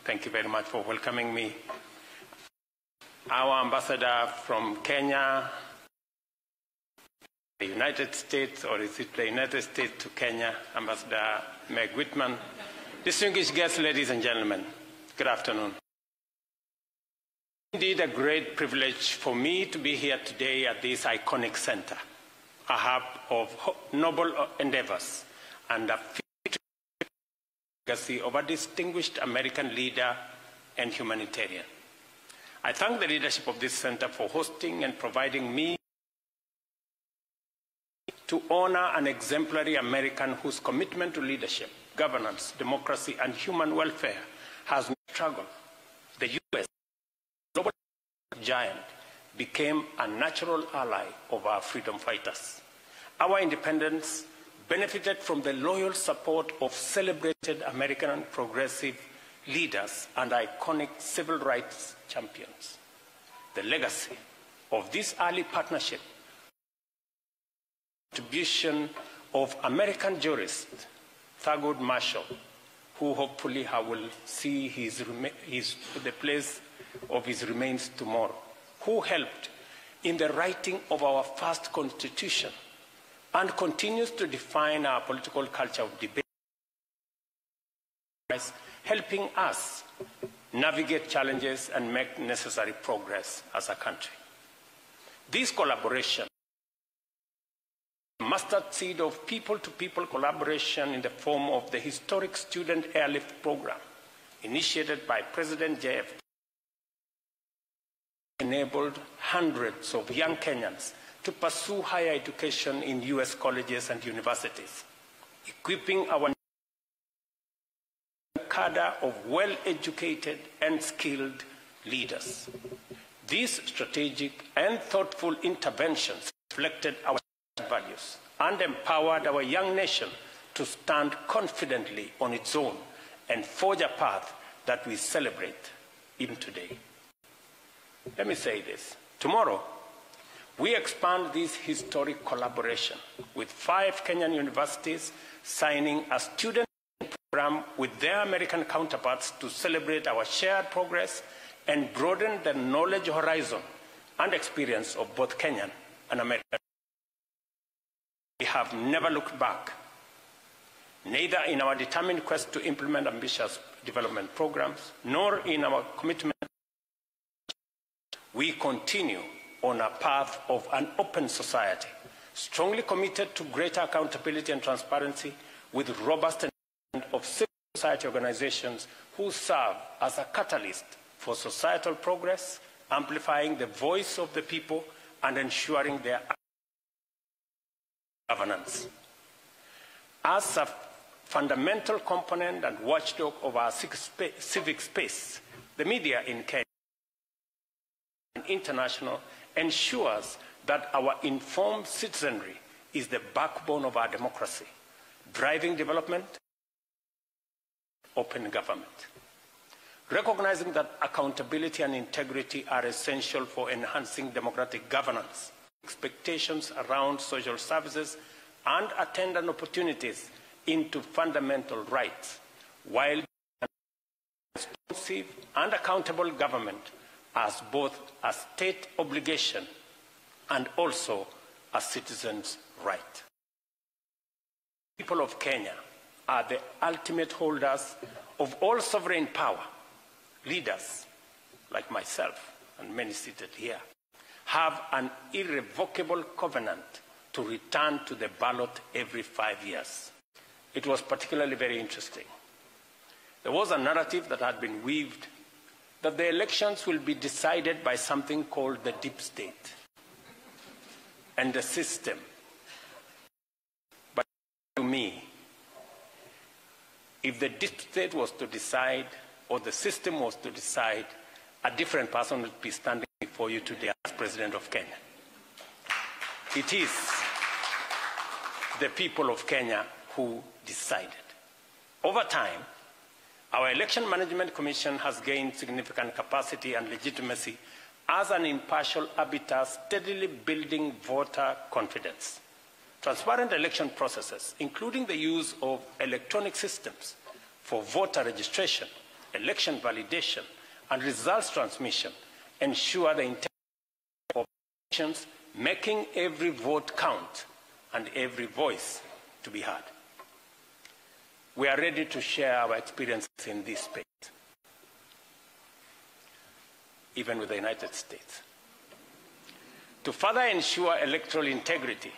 Thank you very much for welcoming me. Our ambassador from Kenya, the United States, or is it the United States to Kenya, Ambassador Meg Whitman. Distinguished guests, ladies and gentlemen, good afternoon. Indeed a great privilege for me to be here today at this iconic center, a hub of noble endeavors and a legacy of a distinguished American leader and humanitarian. I thank the leadership of this center for hosting and providing me to honor an exemplary American whose commitment to leadership, governance, democracy, and human welfare has struggled. The U.S., global giant, became a natural ally of our freedom fighters. Our independence benefited from the loyal support of celebrated American progressive leaders and iconic civil rights champions. The legacy of this early partnership, contribution of American jurist Thurgood Marshall, who hopefully will see the place of his remains tomorrow, who helped in the writing of our first constitution and continues to define our political culture of debate, helping us navigate challenges and make necessary progress as a country. This collaboration, mustard seed of people-to-people collaboration in the form of the historic Student Airlift Program, initiated by President JF, enabled hundreds of young Kenyans to pursue higher education in U.S. colleges and universities, equipping our cadre of well-educated and skilled leaders. These strategic and thoughtful interventions reflected our values and empowered our young nation to stand confidently on its own and forge a path that we celebrate even today. Let me say this. Tomorrow, we expand this historic collaboration with 5 Kenyan universities signing a student program with their American counterparts to celebrate our shared progress and broaden the knowledge horizon and experience of both Kenyan and American. We have never looked back, neither in our determined quest to implement ambitious development programs, nor in our commitment. We continue on a path of an open society, strongly committed to greater accountability and transparency, with robust of civil society organizations who serve as a catalyst for societal progress, amplifying the voice of the people and ensuring their governance. As a fundamental component and watchdog of our civic space, the media in Kenya and international ensures that our informed citizenry is the backbone of our democracy, driving development, open government. Recognizing that accountability and integrity are essential for enhancing democratic governance, expectations around social services and attendant opportunities into fundamental rights, while responsive and accountable government as both a state obligation and also a citizen's right. People of Kenya are the ultimate holders of all sovereign power. Leaders like myself and many seated here have an irrevocable covenant to return to the ballot every 5 years. It was particularly very interesting. There was a narrative that had been weaved that the elections will be decided by something called the deep state and the system. But to me, if the deep state was to decide or the system was to decide, a different person would be standing before you today as President of Kenya. It is the people of Kenya who decided. Over time, our Election Management Commission has gained significant capacity and legitimacy as an impartial arbiter, steadily building voter confidence. Transparent election processes, including the use of electronic systems for voter registration, election validation, and results transmission ensure the integrity of elections, making every vote count and every voice to be heard. We are ready to share our experiences in this space, even with the United States. To further ensure electoral integrity,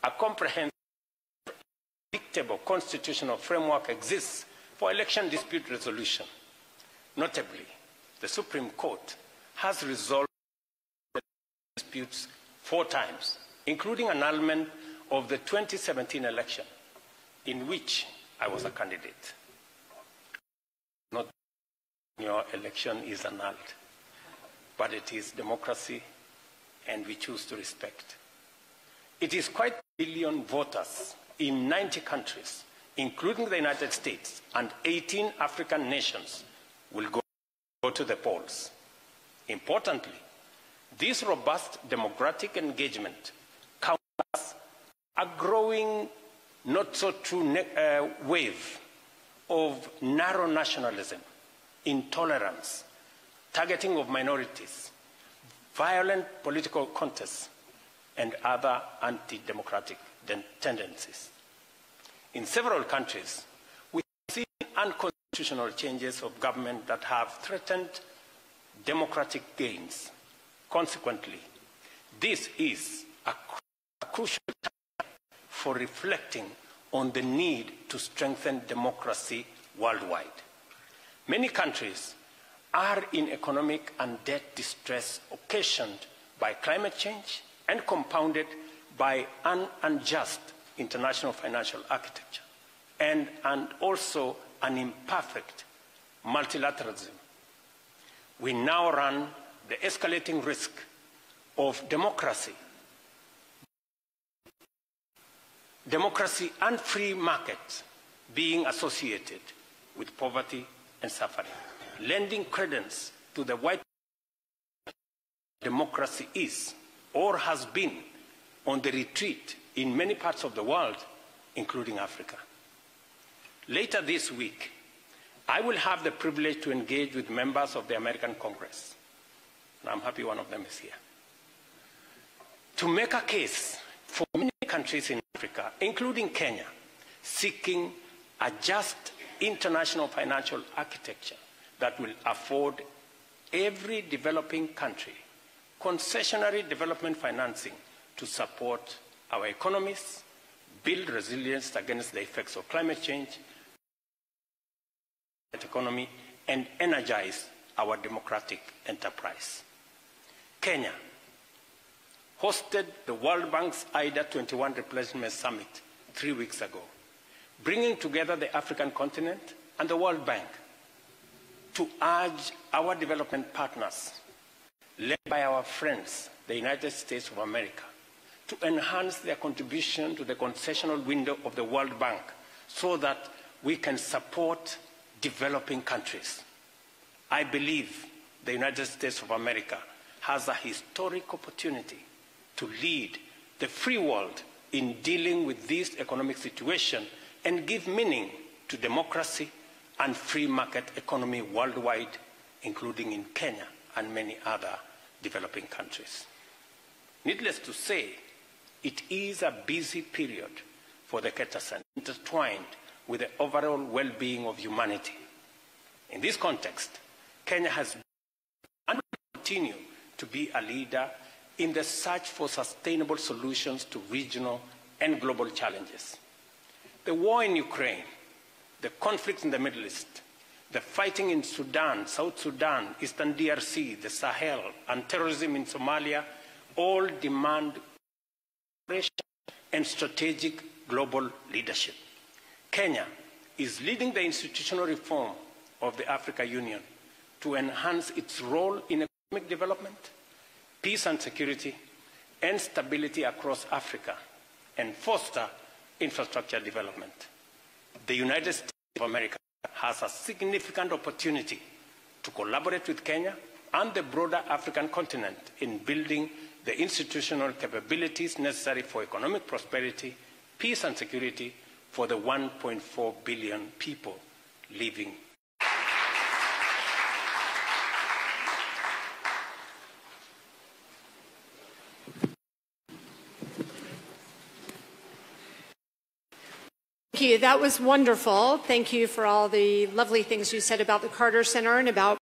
a comprehensive, predictable constitutional framework exists for election dispute resolution. Notably, the Supreme Court has resolved disputes 4 times, including annulment of the 2017 election, in which I was a candidate. Not your election is annulled, but it is democracy, and we choose to respect. It is quite a billion voters in 90 countries, including the United States, and 18 African nations will go to the polls. Importantly, this robust democratic engagement counters a growing, not so true wave of narrow nationalism, intolerance, targeting of minorities, violent political contests, and other anti-democratic tendencies. In several countries, we have seen unconstitutional changes of government that have threatened democratic gains. Consequently, this is a crucial time for reflecting on the need to strengthen democracy worldwide. Many countries are in economic and debt distress occasioned by climate change and compounded by an unjust international financial architecture and also an imperfect multilateralism. We now run the escalating risk of democracy and free markets being associated with poverty and suffering, lending credence to the white democracy is or has been on the retreat in many parts of the world, including Africa. Later this week, I will have the privilege to engage with members of the American Congress, and I'm happy one of them is here, to make a case for many countries in Africa, including Kenya, seeking a just international financial architecture that will afford every developing country concessionary development financing to support our economies, build resilience against the effects of climate change, economy, and energize our democratic enterprise. Kenya hosted the World Bank's IDA 21 Replacement Summit 3 weeks ago, bringing together the African continent and the World Bank to urge our development partners, led by our friends, the United States of America, to enhance their contribution to the concessional window of the World Bank so that we can support developing countries. I believe the United States of America has a historic opportunity to lead the free world in dealing with this economic situation and give meaning to democracy and free market economy worldwide, including in Kenya and many other developing countries. Needless to say, it is a busy period for the Ketasen, intertwined with the overall well-being of humanity. In this context, Kenya has and will continue to be a leader in the search for sustainable solutions to regional and global challenges. The war in Ukraine, the conflicts in the Middle East, the fighting in Sudan, South Sudan, Eastern DRC, the Sahel, and terrorism in Somalia all demand cooperation and strategic global leadership. Kenya is leading the institutional reform of the African Union to enhance its role in economic development, peace and security, and stability across Africa, and foster infrastructure development. The United States of America has a significant opportunity to collaborate with Kenya and the broader African continent in building the institutional capabilities necessary for economic prosperity, peace and security for the 1.4 billion people living. you. That was wonderful. Thank you for all the lovely things you said about the Carter Center and about